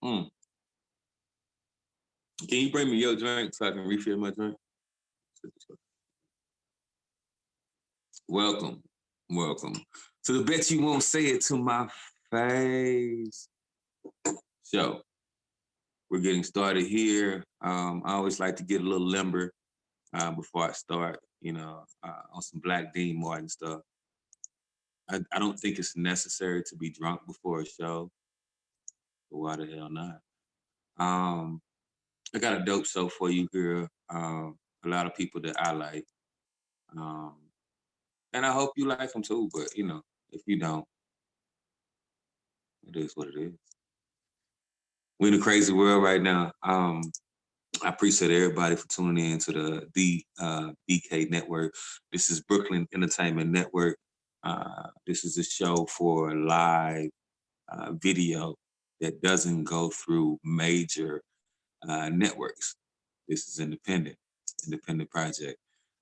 Mm. Can you bring me your drink so I can refill my drink? Welcome, welcome to the Bet You Won't Say It to My Face show. We're getting started here. I always like to get a little limber before I start, on some Black Dean Martin stuff. I don't think it's necessary to be drunk before a show, but why the hell not? I got a dope show for you here. A lot of people that I like. Um, and I hope you like them too, but if you don't, it is what it is. We're in a crazy world right now. I appreciate everybody for tuning in to the BK Network. This is Brooklyn Entertainment Network. This is a show for live video that doesn't go through major networks. This is independent project.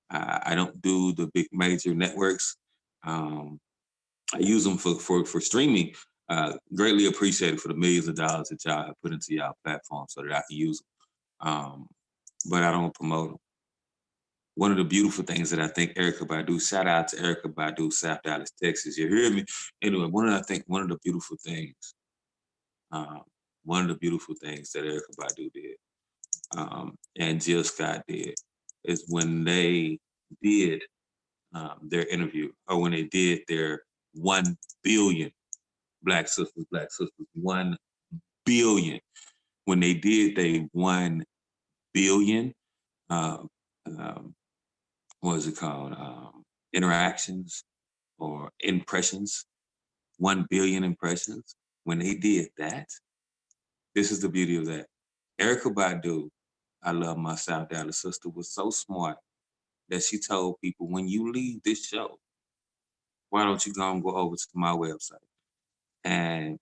I don't do the big major networks. I use them for streaming. Greatly appreciated for the millions of dollars that y'all have put into y'all platform so that I can use them. But I don't promote them. One of the beautiful things that I think Erykah Badu, shout out to Erykah Badu, South Dallas, Texas. You hear me? Anyway, one of the beautiful things, that Erykah Badu did, and Jill Scott did, is when they did their interview, or when they did their 1 billion Black Sisters, 1 billion. When they did they 1 billion, what is it called? Interactions or impressions, 1 billion impressions. When they did that, this is the beauty of that. Erykah Badu, I love my South Dallas sister, was so smart that she told people, when you leave this show, why don't you go over to my website? And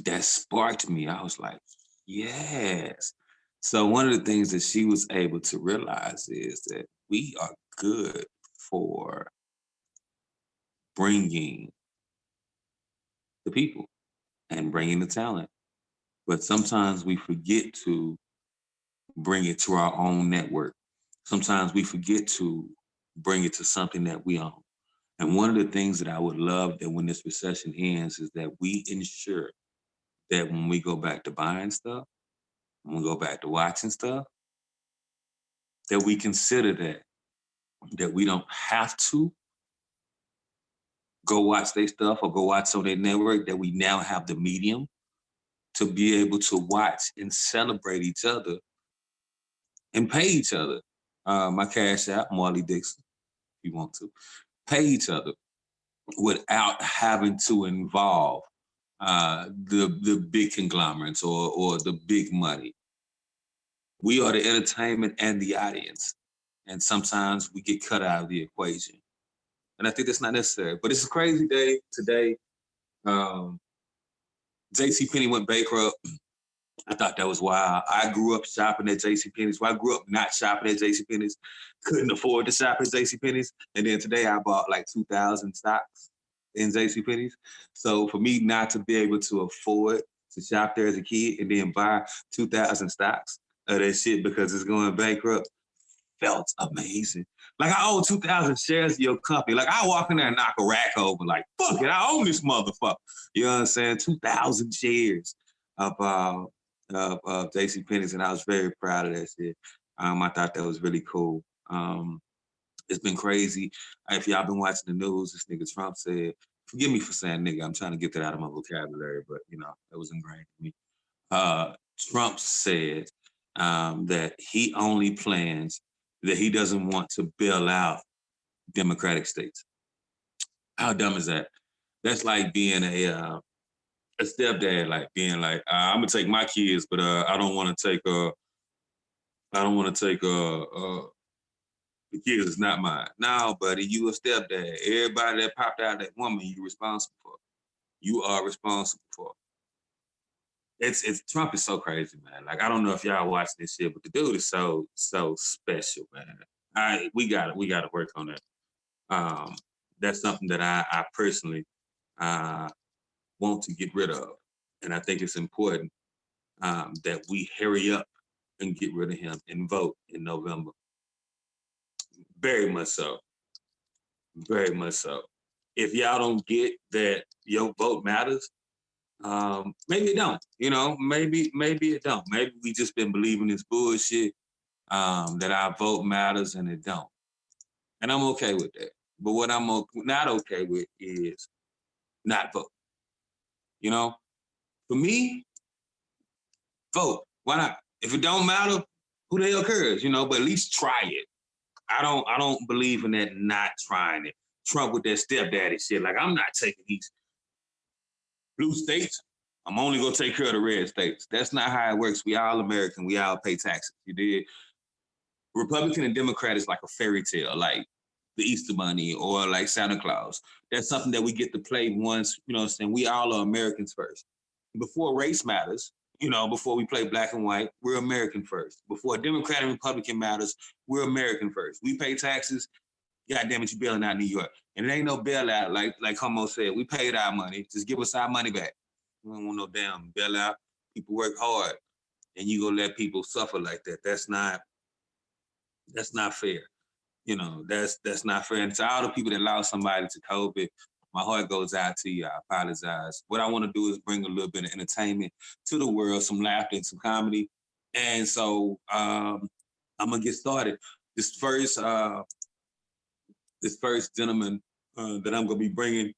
that sparked me. I was like, yes. So one of the things that she was able to realize is that we are good for bringing the people and bringing the talent. But sometimes we forget to bring it to our own network. Sometimes we forget to bring it to something that we own. And one of the things that I would love that when this recession ends is that we ensure that when we go back to buying stuff, when we go back to watching stuff, that we consider that we don't have to go watch their stuff or go watch on their network, that we now have the medium to be able to watch and celebrate each other and pay each other. My cash app, Marley Dixon, if you want to, pay each other without having to involve the big conglomerates or the big money. We are the entertainment and the audience. And sometimes we get cut out of the equation. And I think that's not necessary. But it's a crazy day today. JCPenney went bankrupt. I thought that was wild. I grew up shopping at JCPenney's. Well, I grew up not shopping at JCPenney's, couldn't afford to shop at JCPenney's. And then today I bought like 2,000 stocks in JCPenney's. So for me not to be able to afford to shop there as a kid and then buy 2,000 stocks of that shit because it's going bankrupt felt amazing. Like I own 2,000 shares of your company. Like I walk in there and knock a rack over like, fuck it, I own this motherfucker. You know what I'm saying? 2,000 shares of JCPenney's, and I was very proud of that shit. I thought that was really cool. It's been crazy. If y'all been watching the news, this nigga Trump said, forgive me for saying nigga, I'm trying to get that out of my vocabulary, but that was ingrained in me. Trump said that he only plans, that he doesn't want to bail out Democratic states. How dumb is that? That's like being a stepdad, like being like, I'm gonna take my kids, but I don't want to take the kids is not mine. No, buddy, you a stepdad. Everybody that popped out of that woman, you responsible for. You are responsible for. It's Trump is so crazy, man. Like I don't know if y'all watch this shit, but the dude is so special, man. We gotta work on that. That's something that I personally want to get rid of, and I think it's important that we hurry up and get rid of him and vote in November. Very much so. Very much so. If y'all don't get that your vote matters, maybe it don't. You know, maybe it don't. Maybe we just been believing this bullshit that our vote matters and it don't. And I'm okay with that. But what I'm not okay with is not vote. You know, for me, vote. Why not? If it don't matter, who the hell cares? You know, but at least try it. I don't believe in that not trying it. Trump with that stepdaddy shit. Like, I'm not taking these blue states. I'm only gonna take care of the red states. That's not how it works. We all American. We all pay taxes. You did. Republican and Democrat is like a fairy tale, like the Easter Bunny or like Santa Claus. That's something that we get to play once, you know what I'm saying? We all are Americans first. Before race matters, you know, before we play black and white, we're American first. Before Democrat and Republican matters, we're American first. We pay taxes, God damn it, you bailing out New York. And it ain't no bailout, like Homo said. We paid our money. Just give us our money back. We don't want no damn bailout. People work hard, and you gonna let people suffer like that. That's not fair. You know, that's not fair. And to all the people that lost somebody to COVID, my heart goes out to you. I apologize. What I want to do is bring a little bit of entertainment to the world, some laughter and some comedy. And so I'm gonna get started. This first gentleman that I'm gonna be bringing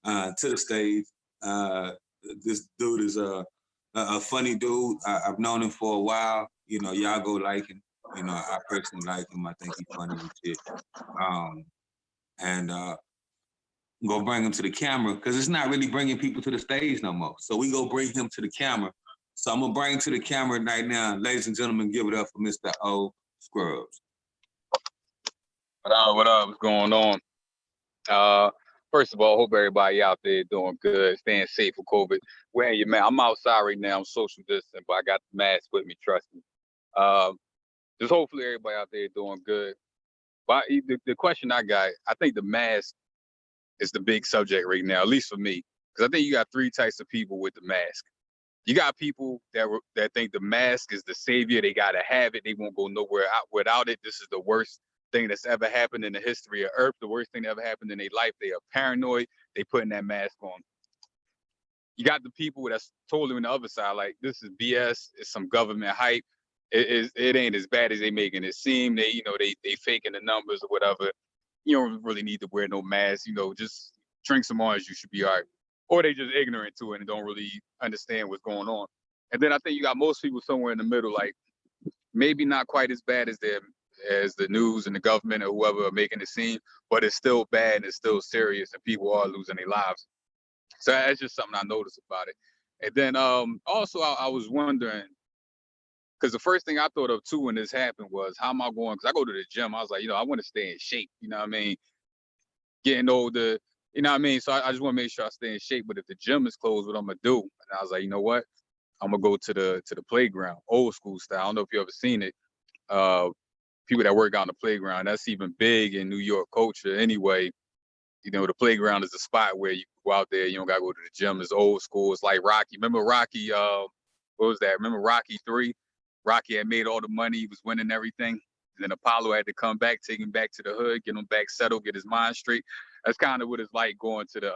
to the stage. This dude is a funny dude. I've known him for a while. You know, y'all go like him. You know, I personally like him. I think he's funny and shit. And I'm gonna bring him to the camera because it's not really bringing people to the stage no more. So we go bring him to the camera. So I'm gonna bring him to the camera right now. Ladies and gentlemen, give it up for Mr. O Scrubs. What up? What's going on? First of all, hope everybody out there doing good, staying safe for COVID. Wearing your mask. I'm outside right now. I'm social distancing, but I got the mask with me. Trust me. Just hopefully everybody out there doing good. But the question I got, I think the mask is the big subject right now, at least for me, because I think you got three types of people with the mask. You got people that think the mask is the savior. They gotta have it. They won't go nowhere out without it. This is the worst thing that's ever happened in the history of Earth. The worst thing that ever happened in their life. They are paranoid. They putting that mask on. You got the people that's totally on the other side, like this is BS. It's some government hype. It ain't as bad as they making it seem. They faking the numbers or whatever. You don't really need to wear no mask. Just drink some orange. You should be all right. Or they just ignorant to it and don't really understand what's going on. And then I think you got most people somewhere in the middle, like maybe not quite as bad as the news and the government or whoever are making it seem, but it's still bad and it's still serious and people are losing their lives. So that's just something I noticed about it. And then also I was wondering, because the first thing I thought of too when this happened was, how am I going? Because I go to the gym. I was like, I want to stay in shape. You know what I mean? Getting older. You know what I mean? So I just want to make sure I stay in shape. But if the gym is closed, what I'm gonna do? And I was like, you know what? I'm gonna go to the playground, old school style. I don't know if you ever seen it. People that work out on the playground. That's even big in New York culture anyway. The playground is a spot where you go out there. You don't gotta go to the gym. It's old school. It's like Rocky. Remember Rocky? What was that? Remember Rocky 3? Rocky had made all the money. He was winning everything. And then Apollo had to come back, take him back to the hood, get him back settled, get his mind straight. That's kind of what it's like going to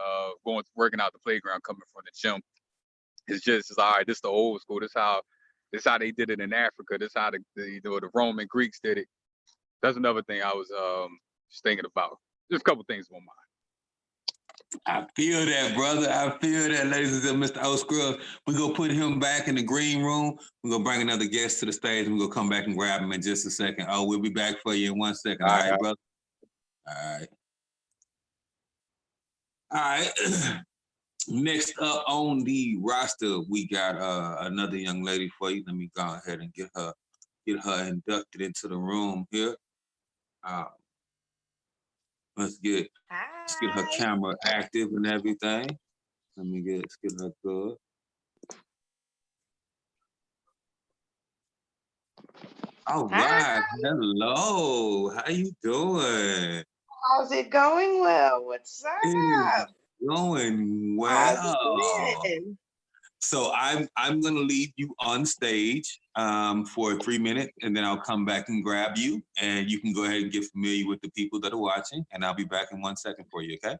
working out the playground, coming from the gym. It's all right. This is the old school. This how they did it in Africa. This how the Roman Greeks did it. That's another thing I was just thinking about. Just a couple things on my mind. I feel that, brother. I feel that, ladies and gentlemen, Mr. O Scrubs. We're going to put him back in the green room. We're going to bring another guest to the stage, and we're going to come back and grab him in just a second. Oh, we'll be back for you in 1 second. All right, brother? All right. Next up on the roster, we got another young lady for you. Let me go ahead and get her inducted into the room here. Let's get her camera active and everything. Let's get her good. All right. Hello. How you doing? How's it going? Well, what's up? It's going well. So I'm gonna leave you on stage for 3 minutes, and then I'll come back and grab you, and you can go ahead and get familiar with the people that are watching, and I'll be back in 1 second for you. Okay?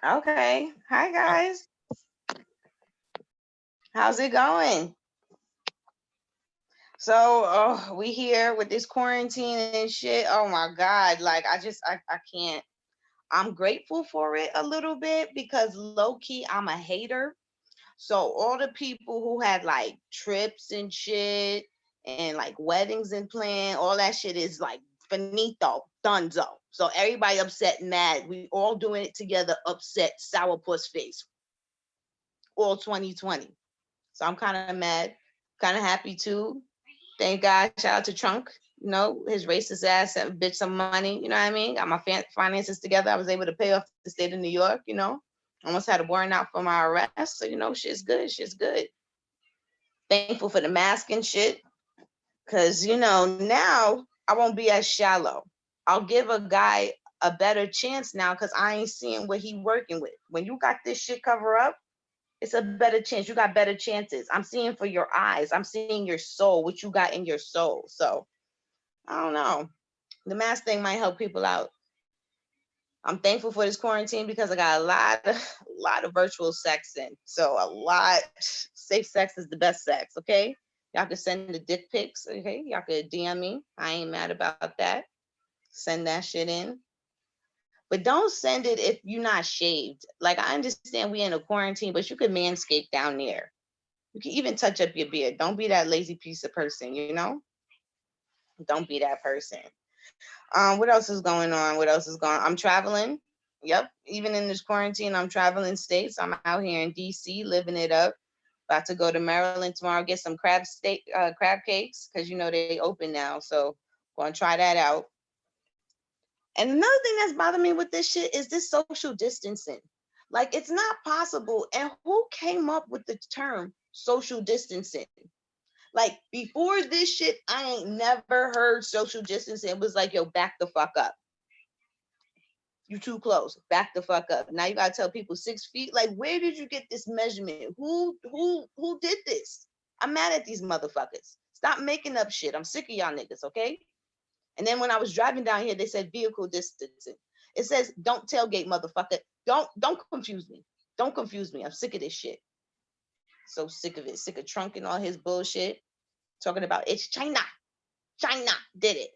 Okay. Hi guys. How's it going? So we here with this quarantine and shit. Oh my God. Like I can't. I'm grateful for it a little bit because low key I'm a hater. So all the people who had like trips and shit and like weddings and plan, all that shit is like finito, dunzo. So everybody upset, mad. We all doing it together, upset, sourpuss face. All 2020. So I'm kind of mad, kind of happy too. Thank God. Shout out to Trump. You know, his racist ass sent bitch some money. You know what I mean? Got my finances together. I was able to pay off the state of New York. You know, almost had a warrant out for my arrest. So you know, shit's good. Shit's good. Thankful for the mask and shit. Cause you know now I won't be as shallow. I'll give a guy a better chance now because I ain't seeing what he working with. When you got this shit cover up, it's a better chance. You got better chances. I'm seeing for your eyes. I'm seeing your soul, what you got in your soul. So I don't know. The mask thing might help people out. I'm thankful for this quarantine because I got a lot of virtual sexing. So a lot. Safe sex is the best sex. Okay, y'all can send the dick pics. Okay, y'all could DM me. I ain't mad about that. Send that shit in. But don't send it if you're not shaved. Like I understand we in a quarantine, but you could manscape down there. You can even touch up your beard. Don't be that lazy piece of person, you know? Don't be that person. What else is going on? What else is going on? I'm traveling. Yep. Even in this quarantine, I'm traveling states. I'm out here in DC living it up. About to go to Maryland tomorrow, get some crab cakes, because you know they open now. So gonna try that out. And another thing that's bothering me with this shit is this social distancing. Like it's not possible. And who came up with the term social distancing? Like before this shit, I ain't never heard social distancing. It was like, yo, back the fuck up. You too close. Back the fuck up. Now you gotta tell people 6 feet. Like, where did you get this measurement? Who did this? I'm mad at these motherfuckers. Stop making up shit. I'm sick of y'all niggas, okay? And then when I was driving down here, they said vehicle distancing. It says don't tailgate, motherfucker. Don't confuse me. Don't confuse me. I'm sick of this shit. So sick of it. Sick of Trump and all his bullshit. Talking about it's China. China did it.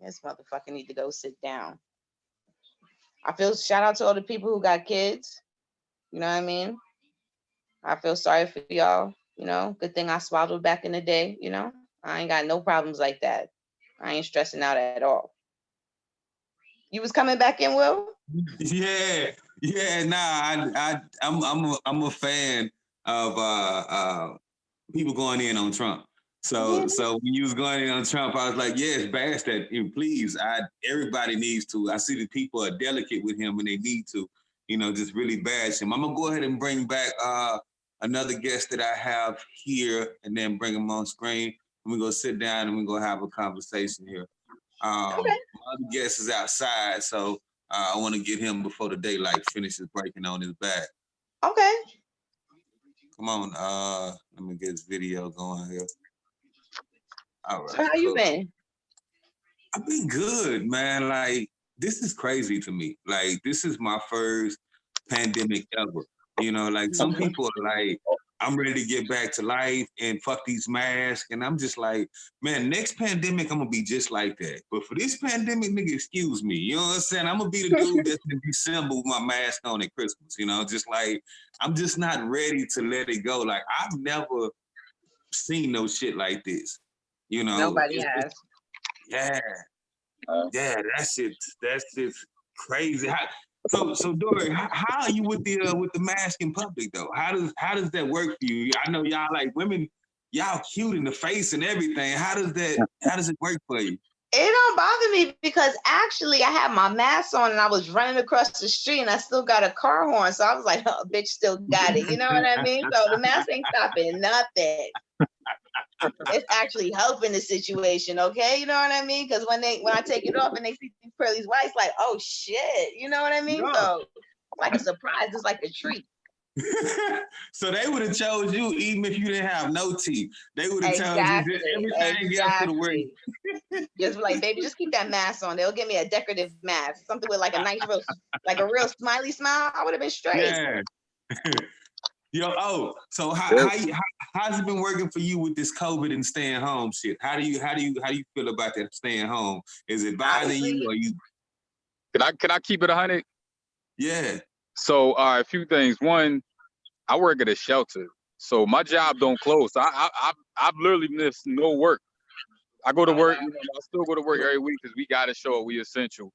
This motherfucker need to go sit down. I feel shout out to all the people who got kids. You know what I mean? I feel sorry for y'all. You know, good thing I swallowed back in the day. You know, I ain't got no problems like that. I ain't stressing out at all. You was coming back in, Will? Yeah. Nah, I'm a fan of people going in on Trump. So when you was going in on Trump, I was like, yes, bash that. Please, everybody needs to. I see that people are delicate with him and they need to, you know, just really bash him. I'm gonna go ahead and bring back another guest that I have here and then bring him on screen. And we go sit down and we're gonna have a conversation here. Okay. My other guest is outside, so I want to get him before the daylight finishes breaking on his back. Okay. Come on, let me get this video going here. All right. So how you been? I've been good, man. Like, this is crazy to me. Like, this is my first pandemic ever. You know, like some people are like, I'm ready to get back to life and fuck these masks. And I'm just like, man, next pandemic, I'm gonna be just like that. But for this pandemic, nigga, excuse me. You know what I'm saying? I'm gonna be the dude that's in December with my mask on at Christmas. You know, just like, I'm just not ready to let it go. Like, I've never seen no shit like this. You know, Nobody has. yeah, that's crazy. So Dory, how are you with the mask in public though? How does that work for you? I know y'all like women, y'all cute in the face and everything. How does it work for you? It don't bother me because actually I had my mask on and I was running across the street and I still got a car horn. So I was like, oh, bitch still got it. You know what I mean? So the mask ain't stopping nothing. It's actually helping the situation, okay? You know what I mean? Because when I take it off and they see these pearly whites, like, oh shit, you know what I mean? Yeah. So it's like a surprise, it's like a treat. So they would have chose you even if you didn't have no teeth. They would have told you Exactly. everything else to the way. Exactly. Just like, baby, just keep that mask on. They'll give me a decorative mask, something with like a nice, real, like a real smiley smile. I would have been straight. Yeah. Yo, so how's it been working for you with this COVID and staying home shit? How do you feel about that staying home? Is it bothering you Honestly, or you? Can I keep it 100? Yeah. So a few things. One, I work at a shelter, so my job don't close. I've literally missed no work. I go to work, you know, I still go to work every week because we got to show we essential.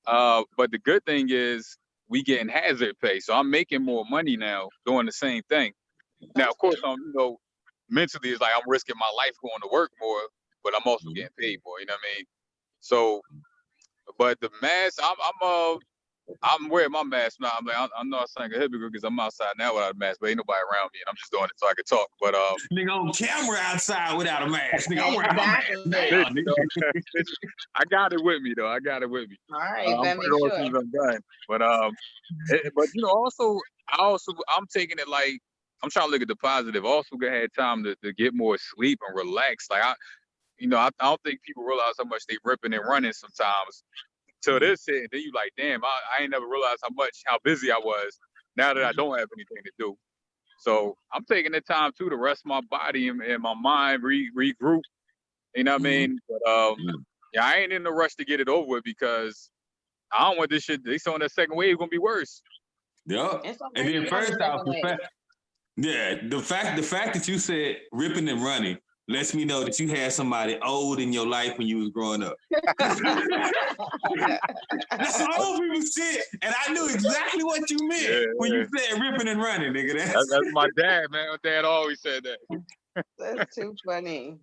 But the good thing is we getting hazard pay, so I'm making more money now doing the same thing. Now, of course, you know, mentally it's like I'm risking my life going to work more, but I'm also getting paid more. You know what I mean? So, but the mask, I'm wearing my mask now. I'm like, I know I sound like a hypocrite because I'm outside now without a mask, but ain't nobody around me, and I'm just doing it so I can talk. But Nigga on camera outside without a mask. Nigga, I'm wearing my mask exactly. now. Nigga. I got it with me though. I got it with me. All right, I'm better putting make it on sure. since I'm done. But you know, also I'm taking it like I'm trying to look at the positive. Also, gonna have time to get more sleep and relax. Like I don't think people realize how much they ripping and running sometimes. Till this hit, and then you like, damn, I ain't never realized how busy I was. Now that I don't have anything to do, so I'm taking the time too to rest my body and my mind, regroup. You know what I mean? But yeah, I ain't in the rush to get it over with because I don't want this shit. They on that second wave gonna be worse. Yep. It's And then already on the first off, second wave. the fact that you said ripping and running lets me know that you had somebody old in your life when you was growing up. That's what old people said, and I knew exactly what you meant when you said ripping and running, nigga. That's my dad, man. My dad always said that. That's too funny.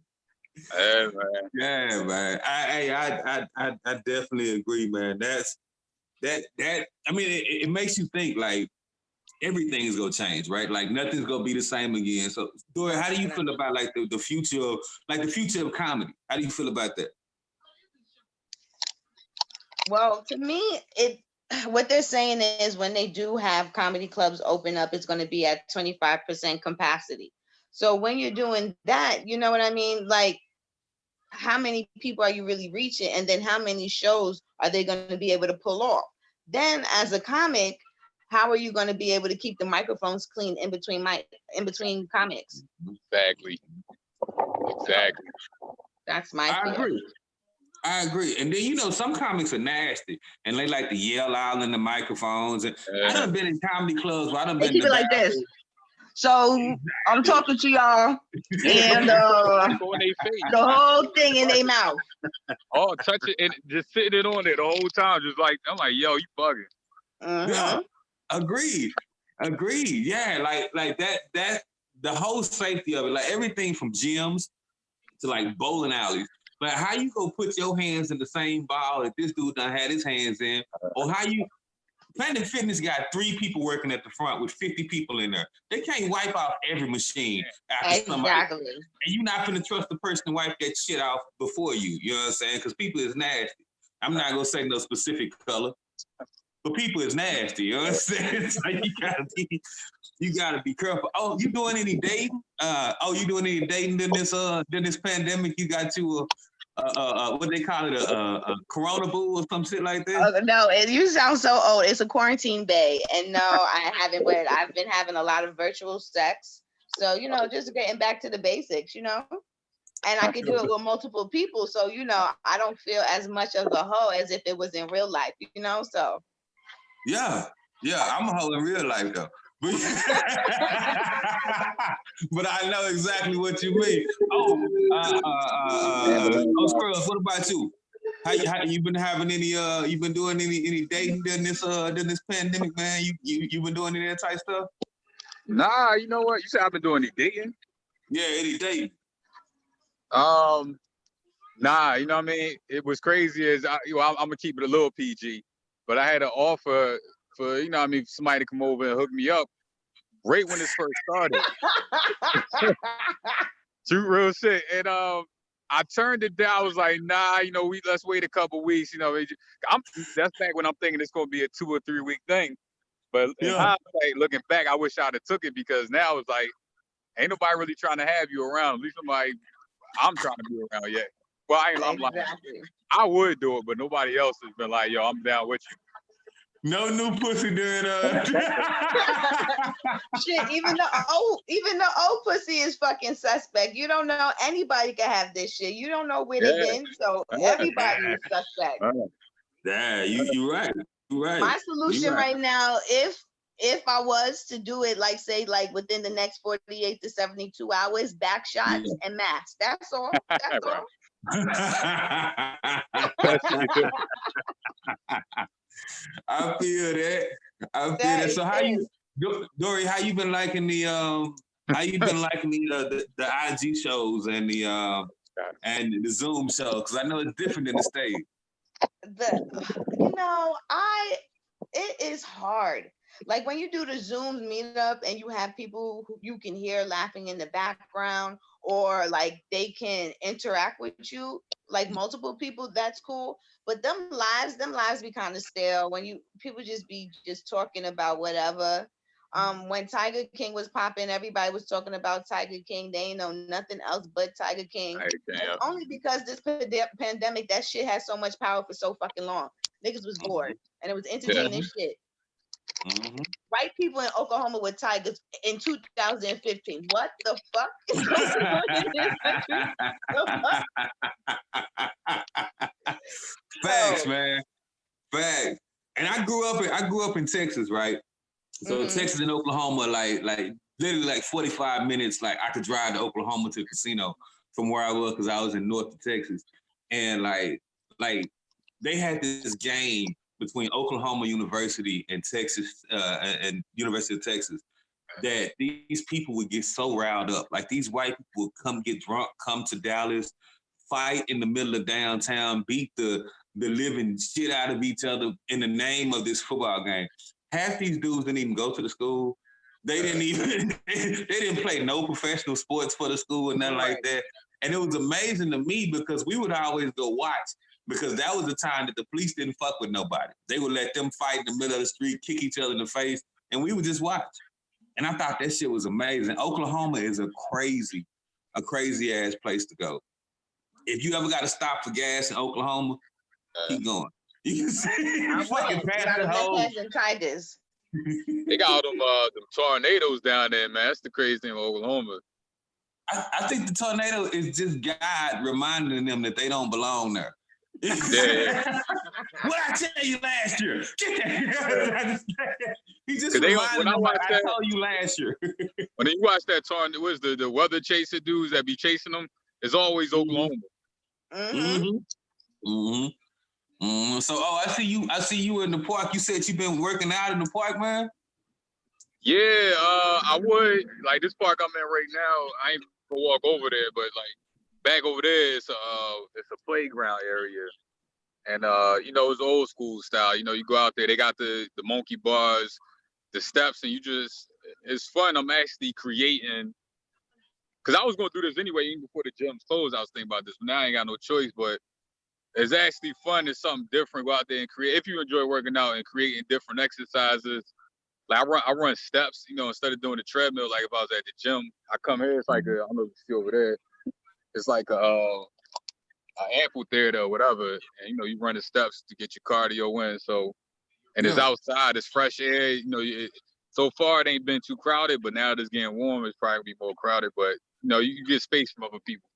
Yeah, man. Yeah, man. I definitely agree, man. That. I mean, it makes you think like everything's gonna change, right? Like nothing's gonna be the same again. So, Dory, how do you feel about like the future of comedy? How do you feel about that? Well, to me, what they're saying is when they do have comedy clubs open up, it's going to be at 25% capacity. So when you're doing that, you know what I mean? Like, how many people are you really reaching? And then how many shows are they going to be able to pull off? Then as a comic, how are you going to be able to keep the microphones clean in between comics? Exactly. That's my fear. I agree. And then, you know, some comics are nasty and they like to yell out in the microphones. And I done been in comedy clubs where I done They been keep it like this. So I'm talking to y'all and the whole thing in their mouth. Oh, touch it and just sitting it on there the whole time. Just like, I'm like, yo, you bugging. Yeah, agreed. Yeah, like that the whole safety of it, like everything from gyms to like bowling alleys. Like how you go put your hands in the same ball that this dude done had his hands in, or how you Planet Fitness got 3 people working at the front with 50 people in there. They can't wipe out every machine after somebody. And you're not gonna trust the person to wipe that shit off before you. You know what I'm saying? Because people is nasty. I'm not gonna say no specific color, but people is nasty. You know what I'm saying? So you gotta be careful. Oh, you doing any dating? You doing any dating during this pandemic? You got you what they call it, a Corona boo or some shit like that? No, you sound so old. It's a quarantine bae. And no, I haven't, but I've been having a lot of virtual sex. So, you know, just getting back to the basics, you know? And I could do it with multiple people. So, you know, I don't feel as much of a hoe as if it was in real life, you know? So. Yeah, I'm a hoe in real life though. But I know exactly what you mean. Scrubs, what about you? How you been having any you been doing any dating during this pandemic, man? You been doing any of that type stuff? Nah, you know what? You said I've been doing any dating? Yeah, any dating. Nah, you know what I mean? It was crazy as I'm gonna keep it a little PG, but I had an offer for, you know what I mean, somebody to come over and hook me up right when this first started. True real shit. And I turned it down. I was like, nah, you know, let's wait a couple weeks. You know, that's back when I'm thinking it's gonna be a 2 or 3 week thing. But in Yeah. hindsight, looking back, I wish I'd have took it because now it's like, ain't nobody really trying to have you around. At least somebody I'm trying to be around yet. Well, I'm like, Exactly. I would do it, but nobody else has been like, yo, I'm down with you. No new pussy during Shit, even the old pussy is fucking suspect. You don't know anybody can have this shit. You don't know where they've Yeah. been, so Yeah. everybody is suspect. Yeah, you right. You right. My You solution right. right now, if I was to do it, like say, like within the next 48 to 72 hours, back shots and masks. That's all. That's all. I feel that. I feel that. So how you, Dory? How you been liking the How you been liking the IG shows and the Zoom shows? Because I know it's different than the stage. It is hard. Like when you do the Zoom meetup and you have people who you can hear laughing in the background, or like they can interact with you, like multiple people, that's cool. But them lives be kind of stale when people just be talking about whatever. When Tiger King was popping, everybody was talking about Tiger King. They ain't know nothing else but Tiger King. Only because this pandemic, that shit has so much power for so fucking long. Niggas was bored and it was entertaining shit. Mm-hmm. White people in Oklahoma with tigers in 2015. What the fuck is going on in this country? Facts, man. Facts. And I grew up in Texas, right? So Texas and Oklahoma, like literally like 45 minutes. Like I could drive to Oklahoma to the casino from where I was because I was in North Texas, and like they had this game between Oklahoma University and Texas and University of Texas that these people would get so riled up. Like these white people would come get drunk, come to Dallas, fight in the middle of downtown, beat the living shit out of each other in the name of this football game. Half these dudes didn't even go to the school. They didn't even they didn't play no professional sports for the school and nothing like that. And it was amazing to me because we would always go watch, because that was the time that the police didn't fuck with nobody. They would let them fight in the middle of the street, kick each other in the face, and we would just watch. And I thought that shit was amazing. Oklahoma is a crazy ass place to go. If you ever got to stop for gas in Oklahoma, keep going. You can see fucking past the whole. Tigers. They got all them tornadoes down there, man. That's the crazy thing with Oklahoma. I think the tornado is just God reminding them that they don't belong there. Yeah. What I tell you last year? Get that. He just reminded them like I told you last year. When you watch that tornado, was the weather chaser dudes that be chasing them? It's always Oklahoma. So, I see you in the park. You said you've been working out in the park, man? Yeah, I would. Like this park I'm in right now, I ain't gonna walk over there, but like back over there, it's a playground area. And it's old school style. You go out there, they got the monkey bars, the steps, and it's fun. I'm actually creating, because I was gonna do this anyway, even before the gym closed. I was thinking about this, but now I ain't got no choice. But it's actually fun. It's something different. Go out there and create. If you enjoy working out and creating different exercises, like I run steps. Instead of doing the treadmill, like if I was at the gym, I come here. It's like I don't know if you see over there. It's like an amphitheater or whatever, and you run the steps to get your cardio in. So, and it's outside. It's fresh air. So far it ain't been too crowded, but now that it's getting warm, it's probably gonna be more crowded. But you get space from other people.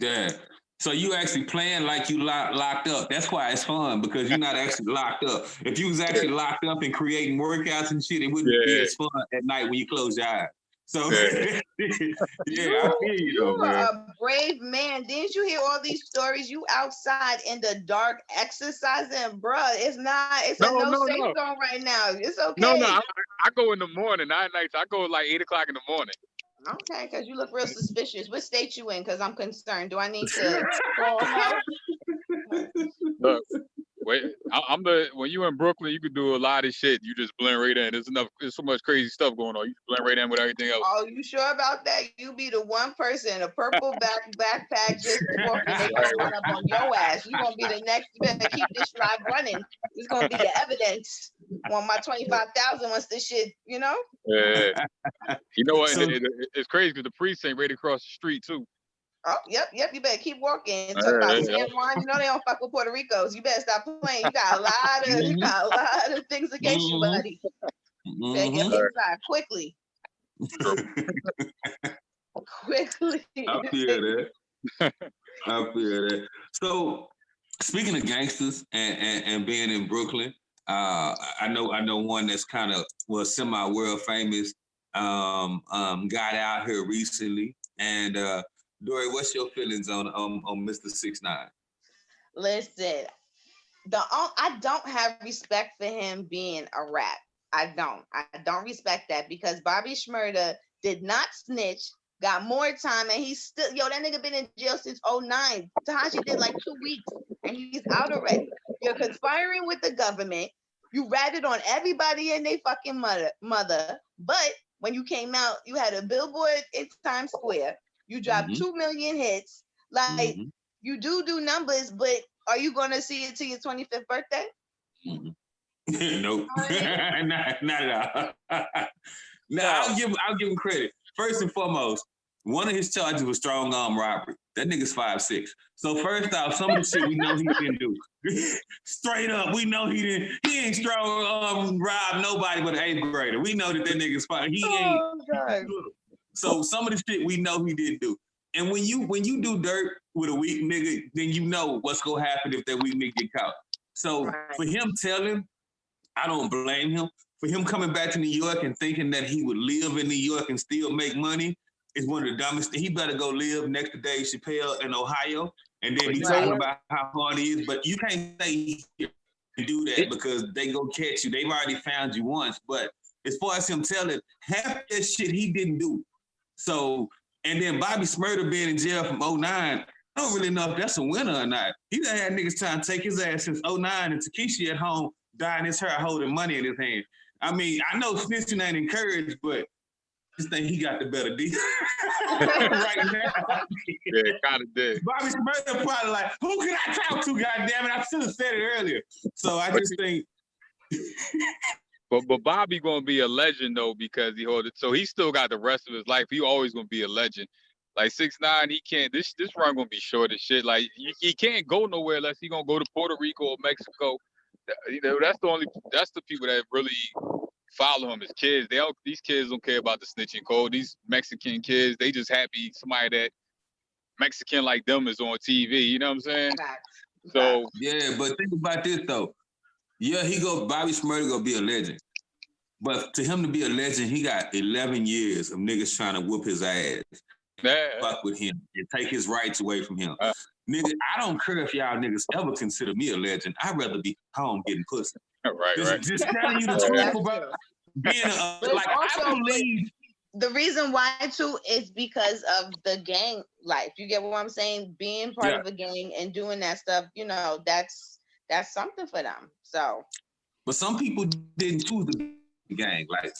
Yeah. So you actually playing like you locked up. That's why it's fun, because you're not actually locked up. If you was actually locked up and creating workouts and shit, it wouldn't be as fun at night when you close your eyes. So I feel you though, man. You're a brave man. Didn't you hear all these stories? You outside in the dark exercising, bruh. It's no safe zone right now. It's okay. No, I go in the morning, not at night. I go like 8 o'clock in the morning. Okay, because you look real suspicious. What state you in? Because I'm concerned. Do I need to call help? Look, wait, when you in Brooklyn, you can do a lot of shit. You just blend right in. There's so much crazy stuff going on. You blend right in with everything else. Oh, you sure about that? You be the one person, a purple backpack, just walking. They gonna run up on your ass. You gonna be the next. You better keep this drive running. It's gonna be the evidence. Want my 25,000 once this shit, you know? Yeah. You know what? So- It's crazy because the precinct right across the street too. Oh, yep. You better keep walking. Talk about Yeah. San Juan. You know they don't fuck with Puerto Ricos. You better stop playing. You got a lot of things against you, buddy. You better get inside quickly. Quickly. I feel that. I feel that. So, speaking of gangsters and being in Brooklyn, I know one that's kind of semi world famous. Got out here recently, and Dory, what's your feelings on Mr. 6ix9ine? Listen, I don't have respect for him being a rat. I don't respect that because Bobby Shmurda did not snitch, got more time, and he's still that nigga been in jail since 09. Tekashi did like 2 weeks and he's out already. You're conspiring with the government. You ratted on everybody and they fucking mother. But when you came out, you had a billboard in Times Square. You dropped 2 million hits. Like you do numbers, but are you gonna see it to your 25th birthday? Nope, not at all. Now I'll give him credit. First and foremost, one of his charges was strong arm robbery. That nigga's 5'6". So first off, some of the shit we know he didn't do. Straight up, we know he didn't. He ain't strong arm rob nobody but an 8th grader. We know that nigga's 5. He ain't. God. So some of the shit we know he didn't do. And when you do dirt with a weak nigga, then you know what's gonna happen if that weak nigga get caught. So for him telling, I don't blame him. For him coming back to New York and thinking that he would live in New York and still make money is one of the dumbest things. He better go live next to Dave Chappelle in Ohio and then be talking about how hard he is. But you can't say he can do that because they go catch you. They've already found you once. But as far as him telling, half that shit he didn't do. So, and then Bobby Shmurda being in jail from 09, I don't really know if that's a winner or not. He done had niggas trying to take his ass since 09 and Takeshi at home dyeing his hair holding money in his hand. I mean, I know snitching ain't encouraged, but I just think he got the better deal right now. Yeah, kind of did. Bobby Shmurda probably like, who can I talk to, goddammit? I should have said it earlier. So I just think... But Bobby gonna be a legend though because he hold it. So he still got the rest of his life. He always gonna be a legend. Like 6ix9ine, he can't. This run gonna be short as shit. Like he can't go nowhere unless he gonna go to Puerto Rico or Mexico. You know, that's the people that really follow him as kids. These kids don't care about the snitching code. These Mexican kids, they just happy somebody that Mexican like them is on TV. You know what I'm saying? So yeah, but think about this though. Yeah, Bobby Shmurda gonna be a legend. But to him to be a legend, he got 11 years of niggas trying to whoop his ass. Fuck with him and take his rights away from him. Nigga, I don't care if y'all niggas ever consider me a legend. I'd rather be home getting pussy. Right. Just telling you the truth about being I believe. The reason why too is because of the gang life. You get what I'm saying? Being part of a gang and doing that stuff, you know, that's something for them. So, but some people didn't choose to be a gang. Like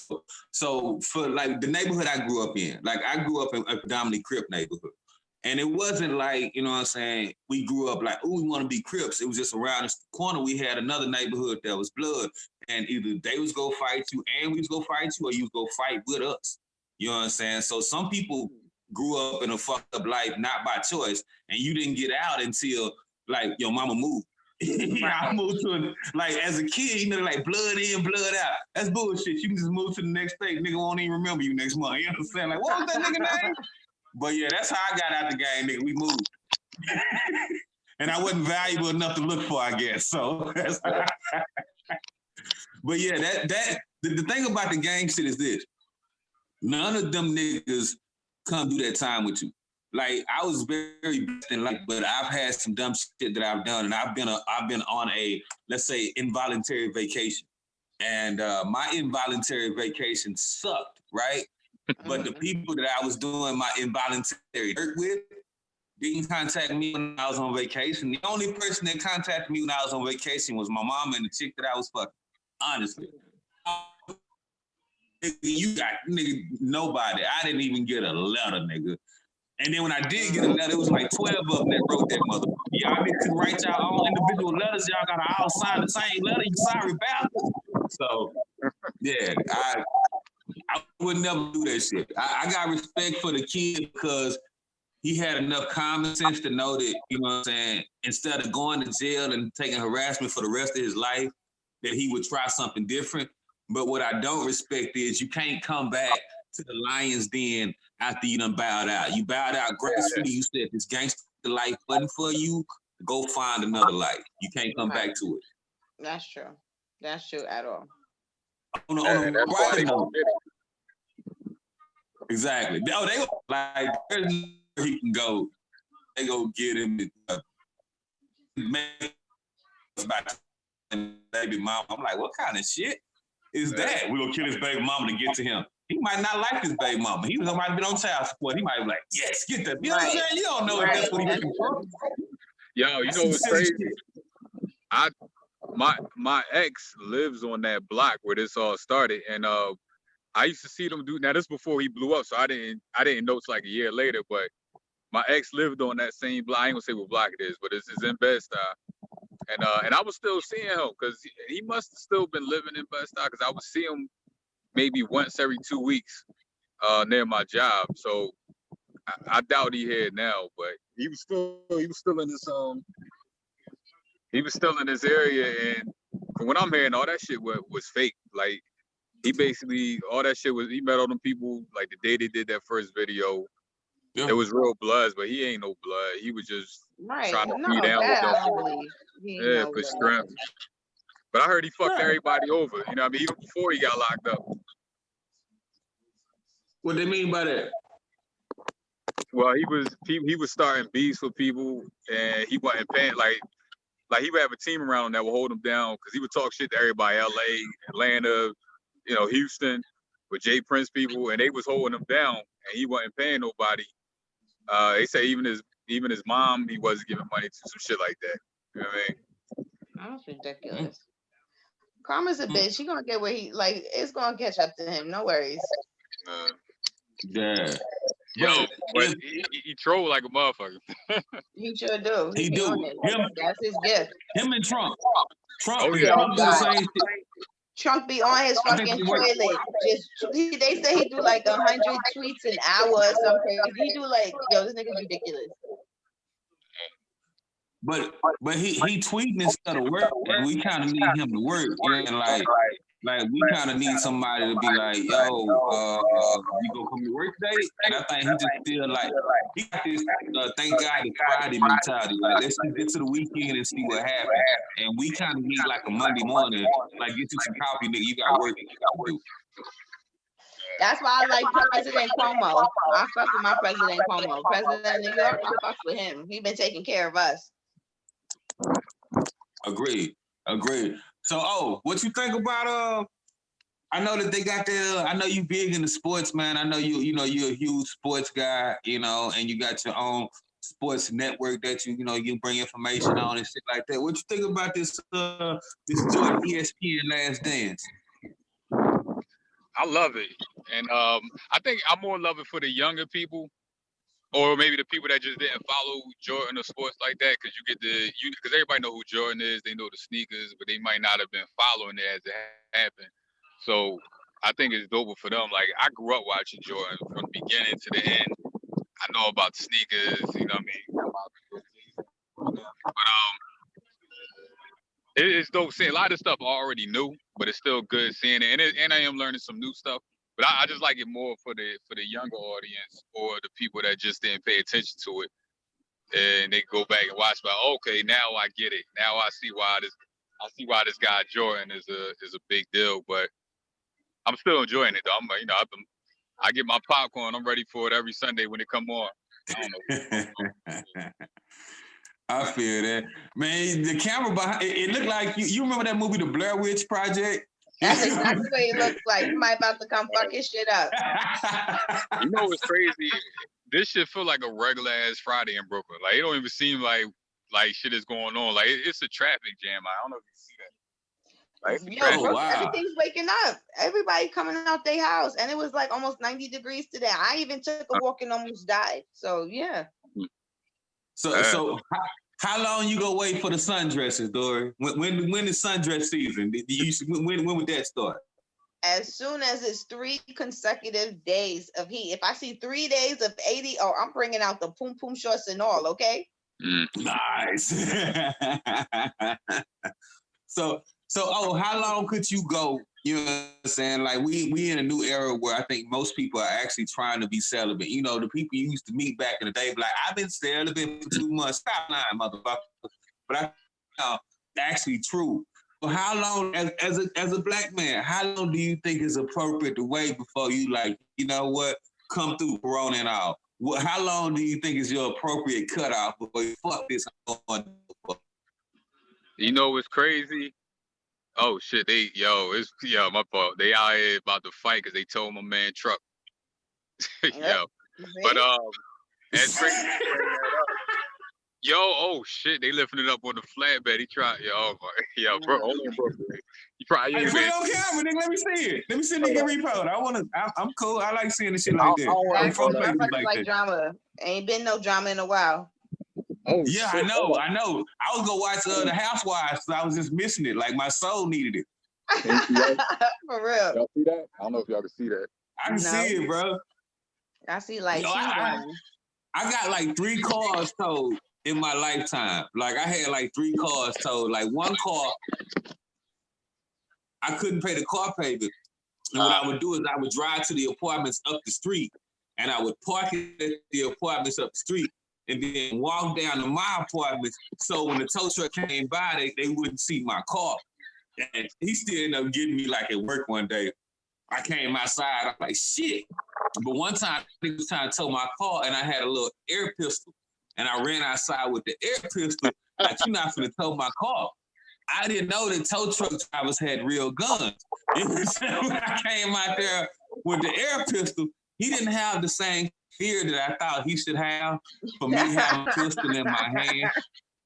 so for like the neighborhood I grew up in, like I grew up in a predominantly Crip neighborhood. And it wasn't like, you know what I'm saying, we grew up like, oh, we want to be Crips. It was just around the corner, we had another neighborhood that was blood. And either they was go fight you and we was go fight you or you was go fight with us. You know what I'm saying? So some people grew up in a fucked up life, not by choice, and you didn't get out until like your mama moved. I moved to like as a kid, you know, like blood in, blood out. That's bullshit. You can just move to the next state, nigga won't even remember you next month. You know what I'm saying? Like, what was that nigga name? But yeah, that's how I got out the game, nigga. We moved. And I wasn't valuable enough to look for, I guess. So but yeah, the thing about the gang shit is this. None of them niggas come do that time with you. Like I was very blessed in life, but I've had some dumb shit that I've done, and I've been on a, let's say, involuntary vacation. And my involuntary vacation sucked, right? But the people that I was doing my involuntary dirt with didn't contact me when I was on vacation. The only person that contacted me when I was on vacation was my mom and the chick that I was fucking, honestly. You got nobody. I didn't even get a letter, nigga. And then when I did get a letter, it was like 12 of them that wrote that motherfucker. Y'all niggas can write y'all own individual letters. Y'all gotta all sign the same letter. You sorry bastards. So yeah, I would never do that shit. I got respect for the kid because he had enough common sense to know that, you know what I'm saying, instead of going to jail and taking harassment for the rest of his life, that he would try something different. But what I don't respect is you can't come back to the lion's den after you done bowed out. You bowed out gracefully. You said this gangster life wasn't for you. Go find another life. You can't come back to it. That's true. That's true at all. On the That's why they right note, gonna get it. exactly. Oh, they like there's nowhere he can go. They go get him. About baby mama. I'm like, what kind of shit is that? We're gonna kill his baby mama to get to him. He might not like his baby mama. He might have been on child support. He might be like, yes, get that. You know what I'm saying? You don't know if that's what he's looking for. Yo, you know what's crazy? My ex lives on that block where this all started, and I used to see them do. Now this before he blew up, so I didn't know it's like a year later. But my ex lived on that same block. I ain't gonna say what block it is, but it's in Bed-Stuy. And I was still seeing him because he must have still been living in Bed-Stuy because I would see him maybe once every 2 weeks near my job. So I doubt he had now, but he was still in this area. And from what I'm hearing, all that shit was fake. Like he basically all that shit was he met all them people like the day they did that first video. Yeah. It was real bloods, but he ain't no blood. He was just trying to be down with them. Yeah, for strength. But I heard he fucked everybody over. You know what I mean? Even before he got locked up. What they mean by that? Well, he was starting beefs with people, and he wasn't paying. Like he would have a team around him that would hold him down because he would talk shit to everybody, L.A., Atlanta, you know, Houston, with Jay Prince people, and they was holding him down, and he wasn't paying nobody. They say even his mom, he wasn't giving money to, some shit like that. You know what I mean? That's ridiculous. Karma's a bitch. He gonna get what he like. It's gonna catch up to him. No worries. Yeah. Yo, but he troll like a motherfucker. He sure do. He do. That's his gift. Him and Trump. Oh yeah. Trump do the same shit. Trump be on his fucking toilet. They say he do like 100 tweets an hour or something. He do like, yo, this nigga's ridiculous. But he tweeting instead of work, and we kind of need him to work. And like we kind of need somebody to be like, yo, you gonna come to work today? And I think he just feel like he got this thank God it's Friday mentality. Like let's just get to the weekend and see what happens. And we kind of need like a Monday morning, like get you some coffee, nigga. You got work. That's why I like President Cuomo. I fuck with my President Cuomo. President New York, I fuck with him. He been taking care of us. Agreed. So, what you think about I know that they got I know you big into sports, man. I know you know you're a huge sports guy, you know, and you got your own sports network that you bring information on and shit like that. What you think about this Jordan ESPN Last Dance? I love it, and I think I'm more loving for the younger people, or maybe the people that just didn't follow Jordan or sports like that, because because everybody know who Jordan is, they know the sneakers, but they might not have been following it as it happened. So I think it's dope for them. Like I grew up watching Jordan from the beginning to the end. I know about the sneakers, you know what I mean? But it's dope seeing a lot of stuff I already knew, but it's still good seeing it, and I am learning some new stuff. But I just like it more for the younger audience or the people that just didn't pay attention to it, and they go back and watch. But okay, now I get it. Now I see why this guy Jordan is a big deal. But I'm still enjoying it though. I get my popcorn. I'm ready for it every Sunday when it come on. I don't know. I feel that, man. The camera behind it looked like you remember that movie, The Blair Witch Project. That's exactly what he looks like. He might about to come fuck his shit up. You know what's crazy? This shit feel like a regular ass Friday in Brooklyn. Like it don't even seem like shit is going on. Like it's a traffic jam. I don't know if you see that. Like, wow. Everything's waking up. Everybody coming out their house, and it was like almost 90 degrees today. I even took a walk and almost died. So yeah. So How long you gonna wait for the sundresses, Dory? When is sundress season? When would that start? As soon as it's 3 consecutive days of heat. If I see 3 days of 80, oh, I'm bringing out the poom poom shorts and all, okay? Nice. so how long could you go? You know what I'm saying? Like we in a new era where I think most people are actually trying to be celibate. You know, the people you used to meet back in the day, like, I've been celibate for 2 months. Stop lying, motherfucker. But I actually true. But how long, as a black man, how long do you think is appropriate to wait before you, like, you know what, come through Corona and all? How long do you think is your appropriate cutoff before you fuck this on? You know what's crazy? Oh shit, my fault. They out here about to fight because they told my man Truck. Yo, but that's crazy. Yo, oh shit, they lifting it up on the flatbed. He tried, bro, hold on, bro. You probably Hey, ain't put been. it on camera, nigga. Let me see it. Let me see nigga report. I'm cool. I like seeing the shit like that. I'm from places like that. Drama. Ain't been no drama in a while. Oh, yeah, shit. I know. I was gonna watch the Housewives, so I was just missing it. Like, my soul needed it. For real. Y'all see that? I don't know if y'all can see that. I can see it, bro. I see like I got like 3 cars towed in my lifetime. Like, I had like 3 cars towed. Like, one car, I couldn't pay the car payment. And what I would do is I would drive to the apartments up the street, and I would park it at the apartments up the street, and then walk down to my apartments. So when the tow truck came by, they wouldn't see my car. And he still ended up getting me, like, at work one day. I came outside, I'm like, shit. But one time, he was trying to tow my car, and I had a little air pistol. And I ran outside with the air pistol, like, you're not finna tow my car. I didn't know that tow truck drivers had real guns. When I came out there with the air pistol, he didn't have the same fear that I thought he should have for me having a pistol in my hand.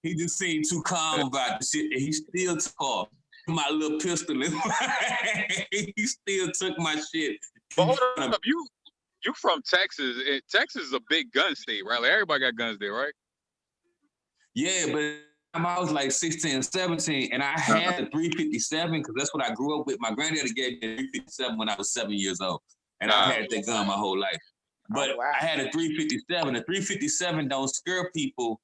He just seemed too calm about the shit, and he still took off my little pistol in my hand. He still took my shit. But hold up, you from Texas. Texas is a big gun state, right? Like, everybody got guns there, right? Yeah, but I was like 16, 17, and I had a 357 because that's what I grew up with. My granddaddy gave me a 357 when I was 7 years old, and I've had that gun my whole life. But I had a 357. A 357 don't scare people.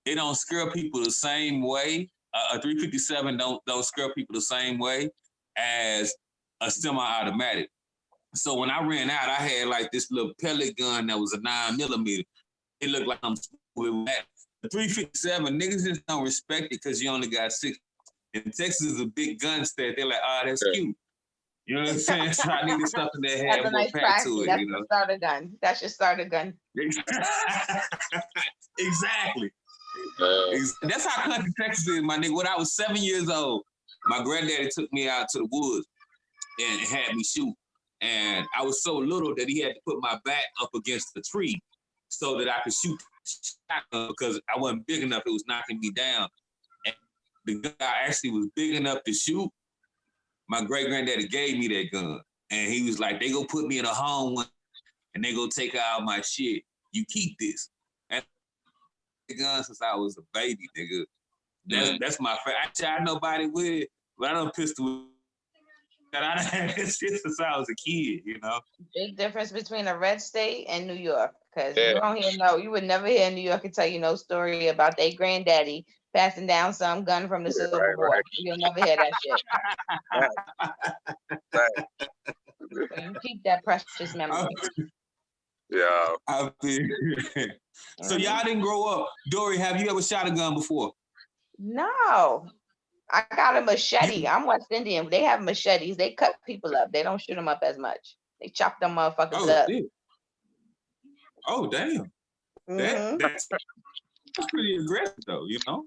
It don't scare people the same way. A 357 don't scare people the same way as a semi-automatic. So when I ran out, I had like this little pellet gun that was a 9mm. It looked like I'm with that. The 357, niggas just don't respect it because you only got 6. And Texas is a big gun state. They're like, that's cute. You know what I'm saying? So I needed something that had more pack to it. That's you know? the starter gun. That's your starter gun. Exactly. That's how country Texas is, my nigga. When I was 7 years old, my granddaddy took me out to the woods and had me shoot. And I was so little that he had to put my back up against the tree so that I could shoot shotgun because I wasn't big enough. It was knocking me down. And the guy actually was big enough to shoot. My great-granddaddy gave me that gun. And he was like, they go put me in a home and they go take out my shit. You keep this. And the gun since I was a baby, nigga. That's my favorite. I shot nobody with it, but I don't pistol. I done had this shit since I was a kid, you know. Big difference between a red state and New York, because you don't hear you would never hear New York tell you no story about their granddaddy passing down some gun from the Civil War. You'll never hear that shit. So you keep that precious memory. Yeah. So y'all didn't grow up. Dory, have you ever shot a gun before? No. I got a machete. I'm West Indian. They have machetes. They cut people up. They don't shoot them up as much. They chop them motherfuckers up. Shit. Oh, damn. That's pretty aggressive, though, you know?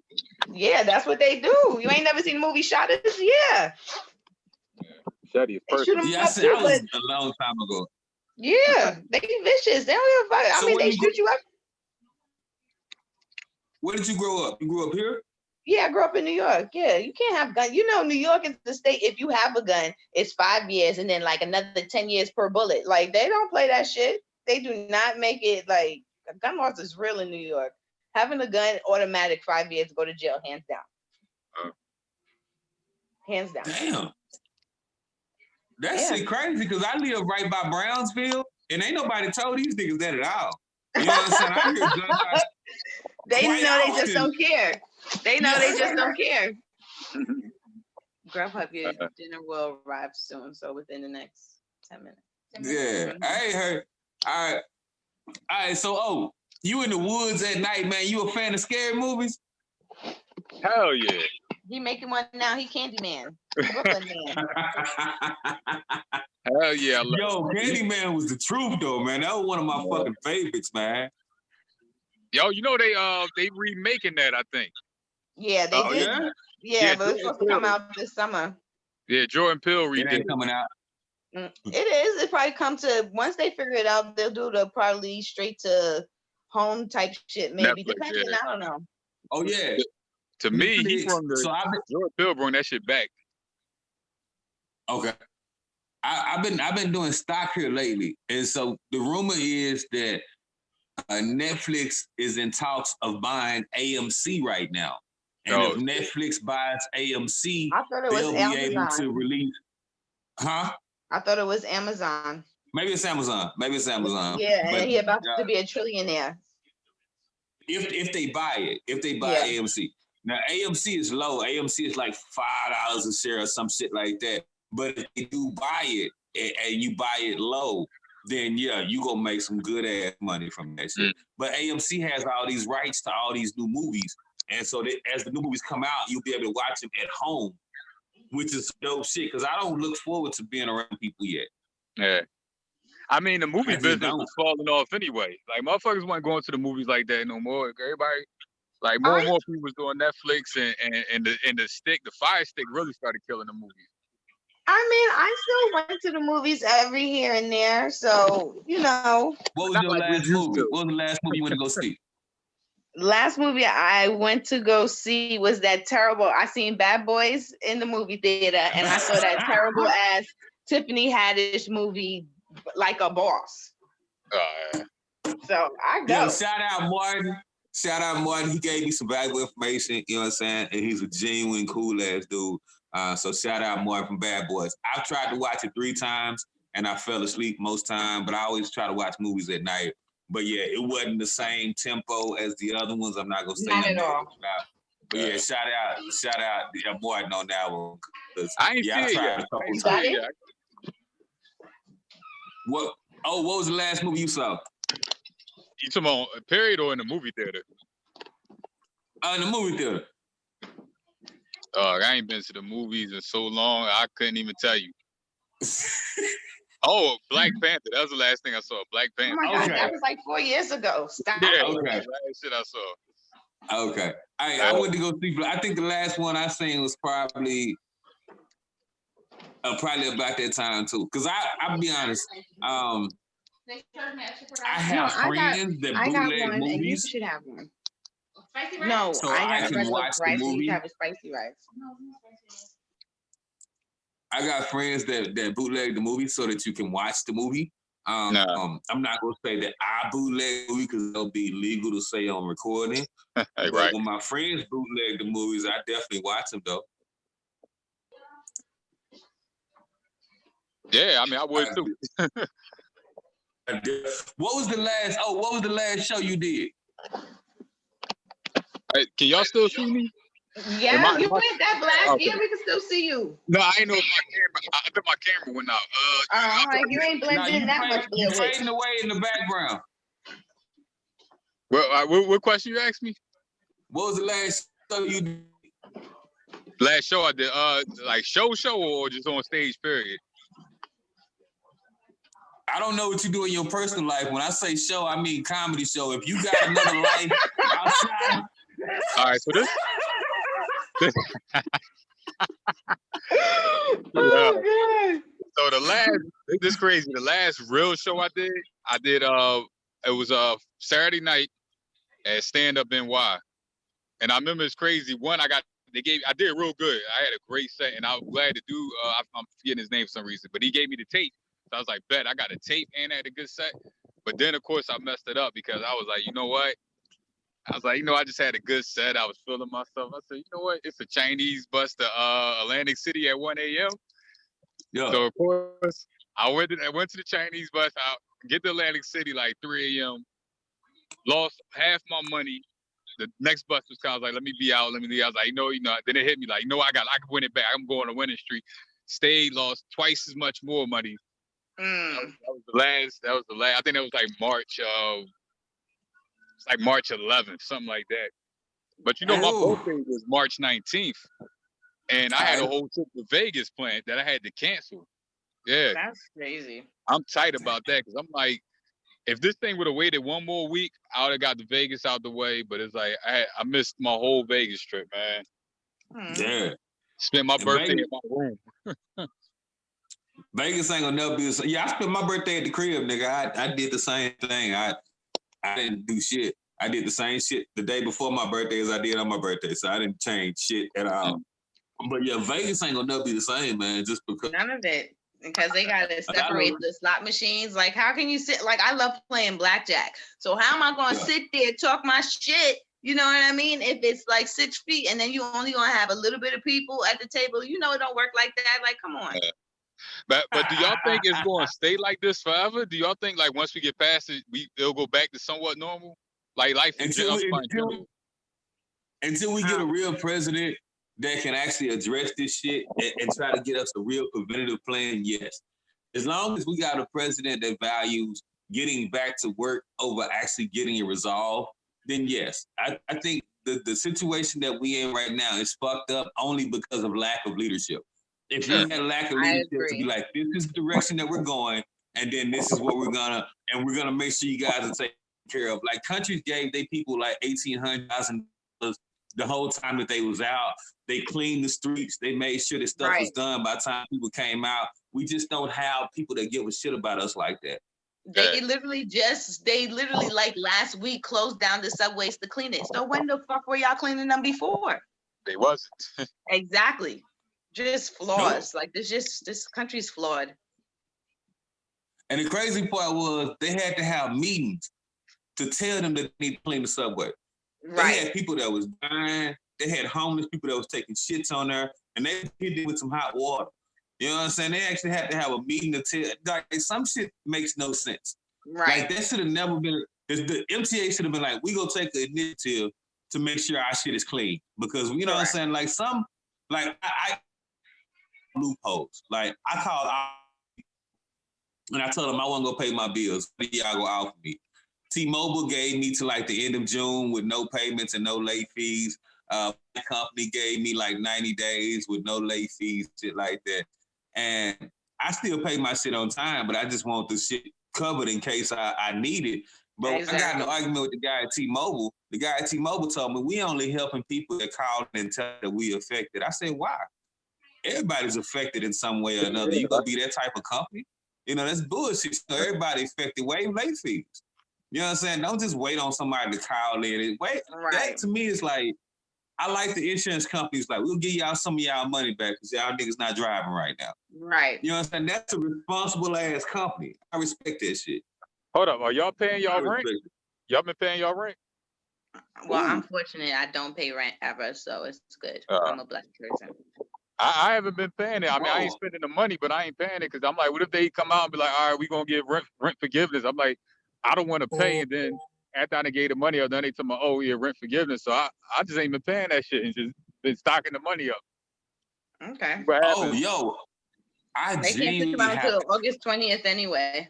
Yeah, that's what they do. You ain't never seen the movie Shotters? Yeah. Machete is perfect. Yeah, I was a long time ago. Yeah, they vicious. They don't give a fuck. I mean, they shoot you up. Where did you grow up? You grew up here? Yeah, I grew up in New York. Yeah, you can't have gun. You know, New York is the state. If you have a gun, it's 5 years and then like another 10 years per bullet. Like, they don't play that shit. They do not make it like gun laws is real in New York. Having a gun, automatic 5 years, go to jail, hands down. Hands down. Damn. That Yeah. shit crazy because I live right by Brownsville and ain't nobody told these niggas that at all. You know what I'm saying? I hear gunshots. They Quite know they just often. don't care. They know they just don't care. Mm-hmm. Grubhub, your dinner will arrive soon, so within the next 10 minutes. Yeah, I ain't heard. All right. So, you in the woods at night, man? You a fan of scary movies? Hell yeah. He making one now. He Candyman. Brooklyn man. Hell yeah. Yo, Candyman was the truth though, man. That was one of my fucking favorites, man. Yo, you know they remaking that, I think. Yeah, they did. Yeah? Yeah, but it's supposed to come out this summer. Yeah, Jordan Peele It redid ain't it. coming out. It is. It probably come to once they figure it out, they'll do the probably straight to home type shit, maybe. Netflix, Depending, yeah. I don't know. Oh yeah. To me, he Netflix. from the So Jordan Peele brought that shit back. Okay. I've been doing stock here lately, and so the rumor is that Netflix is in talks of buying AMC right now, and if Netflix buys AMC, I thought it was they'll be able to Amazon. release. Huh? I thought it was Amazon. Maybe it's Amazon. Yeah, But, and he about to be a trillionaire. if they buy it, if they buy AMC. Now AMC is low. AMC is like $5 a share or some shit like that. But if you do buy it and you buy it low, then yeah, you gonna make some good ass money from that shit. But AMC has all these rights to all these new movies, and so as the new movies come out, you'll be able to watch them at home, which is dope shit. Because I don't look forward to being around people yet. Yeah. I mean, the movie business was falling off anyway. Like, motherfuckers weren't going to the movies like that no more. Everybody, like, more and more people was doing Netflix, and the Fire Stick really started killing the movies. I mean, I still went to the movies every here and there, so you know. What was your last movie? What was the last movie you went to go see? Last movie I went to go see was that terrible. I seen Bad Boys in the movie theater, and I saw that terrible ass Tiffany Haddish movie, Like a Boss. So I go. Yo, shout out Martin. He gave me some valuable information. You know what I'm saying? And he's a genuine cool ass dude. So shout out Martin from Bad Boys. I've tried to watch it 3 times, and I fell asleep most time. But I always try to watch movies at night. But yeah, it wasn't the same tempo as the other ones. I'm not gonna say Not at all. But yeah, shout out Martin on that one. I ain't I tried a couple times. What was the last movie you saw? You talking about a period or in the movie theater? In the movie theater. I ain't been to the movies in so long, I couldn't even tell you. Oh, Black Panther. That was the last thing I saw. Black Panther. Oh my God, that was like 4 years ago. Stop. Yeah, okay. That's the last shit I saw. Okay. I went to go see. I think the last one I seen was probably about that time too. Cause I'll be honest. I have friends that bootleg movies. You should have one. No, so I got can watch the movie. You have a spicy rice. I got friends that bootleg the movie so that you can watch the movie. I'm not gonna say that I bootleg the movie because it'll be illegal to say on recording. But when my friends bootleg the movies, I definitely watch them though. Yeah, I mean I would too. What was the last show you did? Hey, can y'all still see me? Yeah, you went that blast. Yeah, we can still see you. No, I ain't know if I think my camera went out. You ain't blending that much. You fading away in the background. Well, what question you asked me? What was the last show you did? Last show I did, like show or just on stage, period? I don't know what you do in your personal life. When I say show, I mean comedy show. If you got another life outside. All right, so this. So this is crazy. The last real show I did it was Saturday night at Stand Up NY. And I remember it's crazy. One, I did real good. I had a great set, and I was glad to do I'm forgetting his name for some reason, but he gave me the tape. So I was like, bet I got a tape and I had a good set. But then of course I messed it up because I was like, you know what? I was like, I just had a good set. I was feeling myself. I said, you know what? It's a Chinese bus to Atlantic City at 1 a.m. Yeah. So of course, I went to the Chinese bus. I get to Atlantic City like 3 a.m. Lost half my money. The next bus was kind of like, let me be out. Let me leave. I was like, then it hit me like, I can win it back. I'm going to winning streak. Stayed, lost twice as much more money. That was the last. I think that was like March. It's like March 11th, something like that. But my birthday was March 19th, and I had a whole trip to Vegas planned that I had to cancel. Yeah, that's crazy. I'm tight about that because I'm like, if this thing would have waited one more week, I would have got the Vegas out the way. But it's like I missed my whole Vegas trip, man. Yeah. Spent my birthday in my room. Vegas ain't gonna never be the same. Yeah, I spent my birthday at the crib, nigga. I did the same thing. I didn't do shit. I did the same shit the day before my birthday as I did on my birthday. So I didn't change shit at all. But yeah, Vegas ain't gonna never be the same, man, just because. None of it. Because they gotta separate the slot machines. Like, how can you sit? Like, I love playing blackjack. So how am I gonna sit there talk my shit? You know what I mean? If it's like 6 feet and then you only gonna have a little bit of people at the table, it don't work like that. Like, come on. But do y'all think it's going to stay like this forever? Do y'all think like once we get past it, it'll go back to somewhat normal? Like life until we get a real president that can actually address this shit and try to get us a real preventative plan, yes. As long as we got a president that values getting back to work over actually getting it resolved, then yes. I think the situation that we in right now is fucked up only because of lack of leadership. If you had a lack of leadership to be like, this is the direction that we're going, and then this is what we're gonna make sure you guys are taken care of. Like countries gave they people like $1,800 the whole time that they was out. They cleaned the streets. They made sure that stuff was done by the time people came out. We just don't have people that give a shit about us like that. They literally like last week closed down the subways to clean it. So when the fuck were y'all cleaning them before? They wasn't. Exactly. Just flaws. Nope. Like this country's flawed. And the crazy part was they had to have meetings to tell them that they need to clean the subway. Right. They had people that was dying. They had homeless people that was taking shits on there, and they hit it with some hot water. You know what I'm saying? They actually had to have a meeting to tell. Like some shit makes no sense. Right. Like that should have never been. The MTA should have been like, we gonna take an initiative to make sure our shit is clean because you know what I'm saying. Like I loopholes. Like I called and I told them I wasn't gonna pay my bills. Y'all go out for me. T-Mobile gave me to like the end of June with no payments and no late fees. My company gave me like 90 days with no late fees, shit like that. And I still pay my shit on time, but I just want the shit covered in case I need it. But I got in an argument with the guy at T-Mobile. The guy at T-Mobile told me we only helping people that call and tell that we affected. I said, why? Everybody's affected in some way or another. You gonna be that type of company? You know, that's bullshit. So everybody affected. Waive late fees. You know what I'm saying? Don't just wait on somebody to call in. That to me is like, I like the insurance companies like, we'll give y'all some of y'all money back because y'all niggas not driving right now. Right. You know what I'm saying? That's a responsible ass company. I respect that shit. Hold up. Are y'all paying y'all rent? Y'all been paying y'all rent? Well, I'm fortunate. I don't pay rent ever, so it's good. I'm a black person. I haven't been paying it. I mean, I ain't spending the money, but I ain't paying it because I'm like, what if they come out and be like, all right, we're going to give rent forgiveness? I'm like, I don't want to pay. And then after I gave the money up, then they tell me, oh, yeah, rent forgiveness. So I just ain't been paying that shit and just been stocking the money up. Okay. Oh, yo. They can't put you out until August 20th anyway.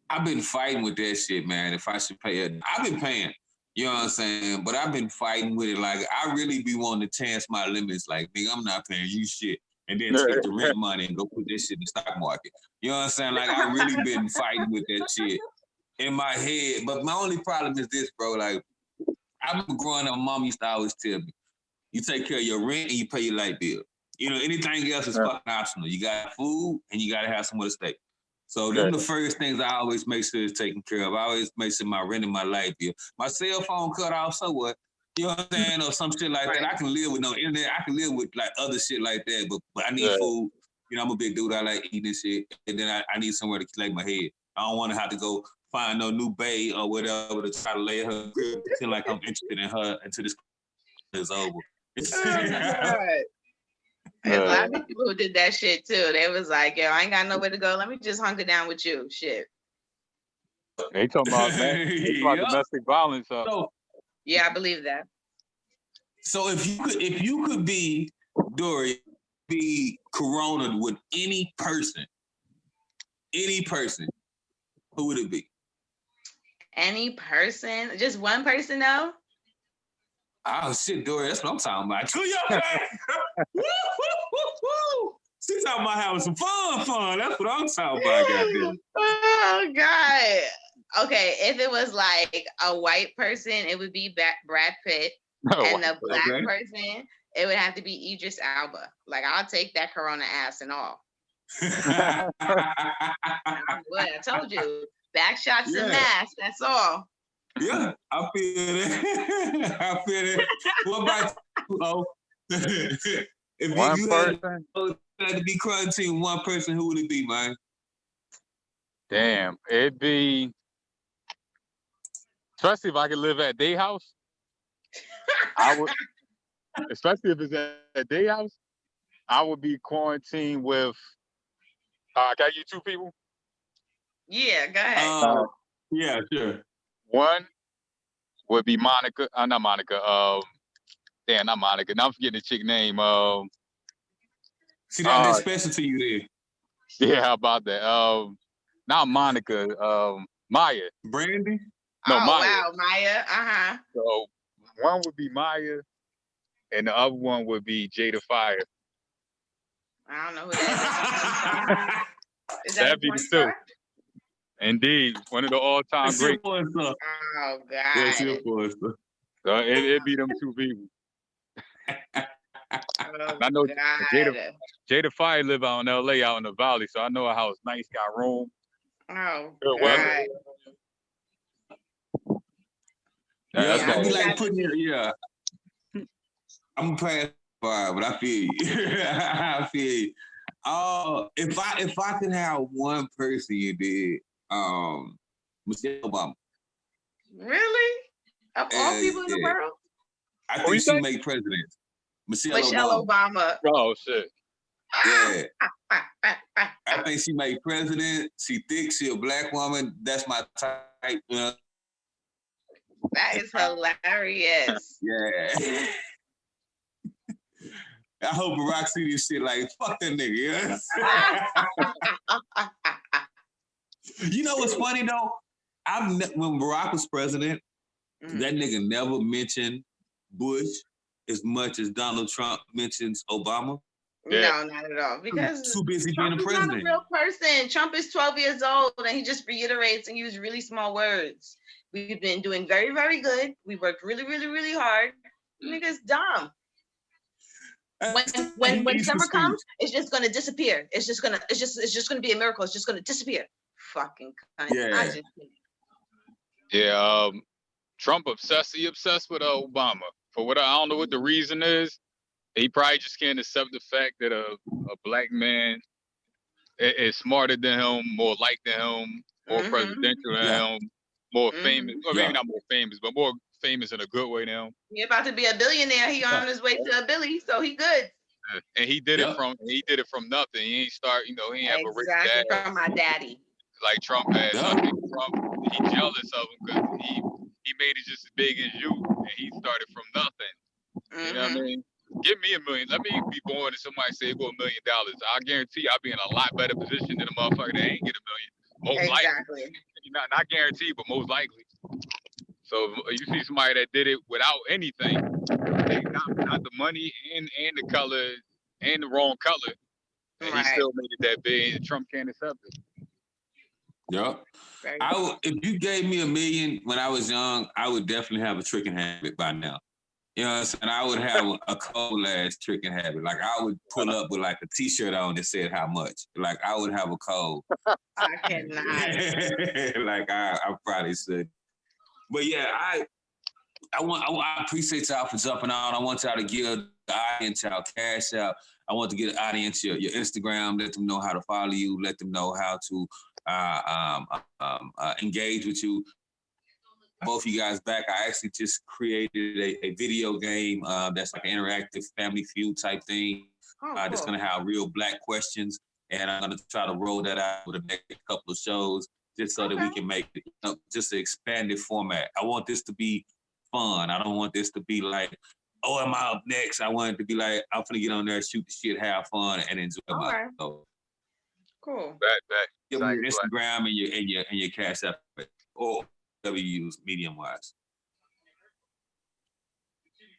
I've been fighting with that shit, man, if I should pay it. I've been paying. You know what I'm saying? But I've been fighting with it. Like, I really be wanting to chance my limits. Like, nigga, I'm not paying you shit. And then take the rent money and go put this shit in the stock market. You know what I'm saying? Like, I really been fighting with that shit in my head. But my only problem is this, bro. Like, I remember growing up, my mom used to always tell me, you take care of your rent and you pay your light bill. You know, anything else is fucking optional. You got food and you got to have somewhere to stay. So them the first things I always make sure is taken care of. I always make sure my rent and my light bill. My cell phone cut off, so what? You know what I'm saying? Or some shit like that. I can live with no internet. I can live with like other shit like that. But I need food. You know, I'm a big dude. I like eating this shit. And then I need somewhere to lay my head. I don't want to have to go find no new bae or whatever to try to lay her crib, pretend like I'm interested in her until this is over. There's a lot of people who did that shit too. They was like, yo, I ain't got nowhere to go. Let me just hunker down with you. Shit. They talking about domestic violence. So, yeah, I believe that. So if you could be Dory, be Corona with any person, who would it be? Any person? Just one person though? Oh shit, Dory, that's what I'm talking about. She's talking about having some fun. That's what I'm talking about, goddamn. Oh God. Okay, if it was like a white person, it would be Brad Pitt. And the black person, it would have to be Idris Elba. Like, I'll take that Corona ass and all. I told you, back shots and masks, that's all. Yeah, I feel it. What about you? If one you person had to be quarantined, one person, who would it be, man? Damn, it'd be, especially if I could live at their house. I would, especially if it's at their house, I would be quarantined with. Can I get two people? Yeah, go ahead. Yeah, sure. One would be Monica. Not Monica. Not Monica. Now I'm forgetting the chick name. See that's special to you there. Yeah, how about that? Not Monica. Maya. Brandy. No, Maya. Wow, Maya. So one would be Maya, and the other one would be Jada Fire. I don't know who that is. That'd be the two. Indeed, one of the all-time great. Oh God. That's your voice. So it'd be them two people. I know Jada Fire live out in LA, out in the valley, so I know her house nice, got room. Oh good God. I be like putting it. Yeah, I'm playing fire, but I feel you. I feel you. If I could have one person, you did, Michelle Obama. Really? Of all people in the world? I think she make president. Michelle Obama. Oh shit. Yeah. I think she made president. She thick. She a black woman. That's my type. That is hilarious. Yeah. I hope Barack see this shit like, fuck that nigga. Yeah? You know what's funny though? When Barack was president, that nigga never mentioned Bush as much as Donald Trump mentions Obama. No, not at all. Because too busy Trump being a president. Not a real person. Trump is 12 years old and he just reiterates and uses really small words. We've been doing very, very good. We worked really, really, really hard. Nigga's dumb. When summer comes, it's just gonna disappear. It's just gonna be a miracle. It's just gonna disappear. Fucking cunt. Yeah. Trump obsessed with Obama. For what I don't know what the reason is. He probably just can't accept the fact that a black man is smarter than him, more liked than him, more presidential than him, more famous, or maybe not more famous, but more famous in a good way now. He about to be a billionaire. He on his way to a billy, so he good. And he did it from nothing. He ain't start, he ain't have a rich dad. From my daddy. Like Trump had. I think Trump, he jealous of him because he made it just as big as you, and he started from nothing. You know what I mean? Give me $1 million. Let me be born and somebody say go $1 million. I guarantee I'll be in a lot better position than a motherfucker that ain't get $1 million. Most likely. Not guaranteed, but most likely. So you see somebody that did it without anything, they not the money and the color and the wrong color, and he still made it that big. And Trump can't accept it. Yep. If you gave me $1 million when I was young, I would definitely have a tricking habit by now. You know what I'm saying? I would have a cold ass tricking habit. Like I would pull up with like a t-shirt on that said how much. Like I would have a code. I cannot. Like I probably should. But yeah, I appreciate y'all for jumping on. I want y'all to give the audience y'all cash out. I want to get the audience your Instagram, let them know how to follow you, let them know how to engage with you. Both of you guys back. I actually just created a video game that's like an interactive Family Feud type thing. That's cool. gonna have real Black questions, and I'm gonna try to roll that out with the next couple of shows, just so that we can make it just an expanded format. I want this to be fun. I don't want this to be like, oh, am I up next? I want it to be like, I'm gonna get on there, shoot the shit, have fun, and enjoy myself. Cool. Back. Give me your Instagram and your Cash App, or whatever you use medium wise.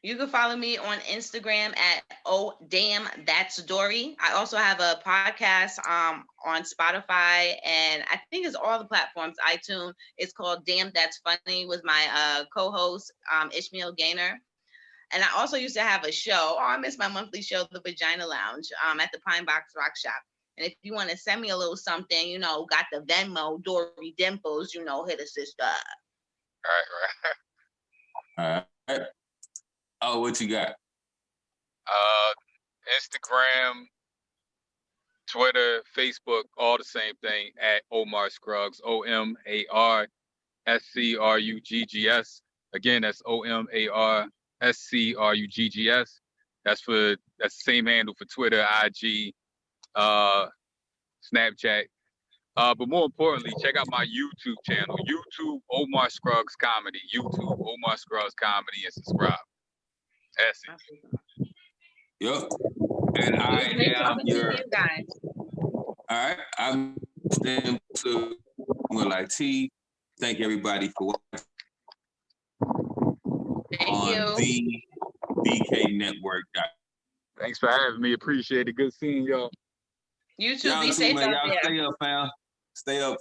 You can follow me on Instagram at Oh Damn That's Dory. I also have a podcast on Spotify, and I think it's all the platforms, iTunes. It's called Damn That's Funny with my co-host Ishmael Gaynor. And I also used to have a show. Oh, I miss my monthly show, The Vagina Lounge, at the Pine Box Rock Shop. And if you want to send me a little something, you know, got the Venmo, Dory Dimples, you know, hit a sister. All right. Oh, what you got? Instagram, Twitter, Facebook, all the same thing at Omar Scruggs, OMARSCRUGGS. Again, that's OMARSCRUGGS. That's the same handle for Twitter, IG, Snapchat. But more importantly, check out my YouTube channel, YouTube Omar Scruggs Comedy, YouTube Omar Scruggs Comedy, and subscribe. That's it. Yep. And I am your. You guys. All right. I'm staying to like T. Thank everybody for watching. On the BK Network. Thanks for having me. Appreciate it. Good seeing y'all. You too. Be safe out there. Y'all stay up, fam. Stay up.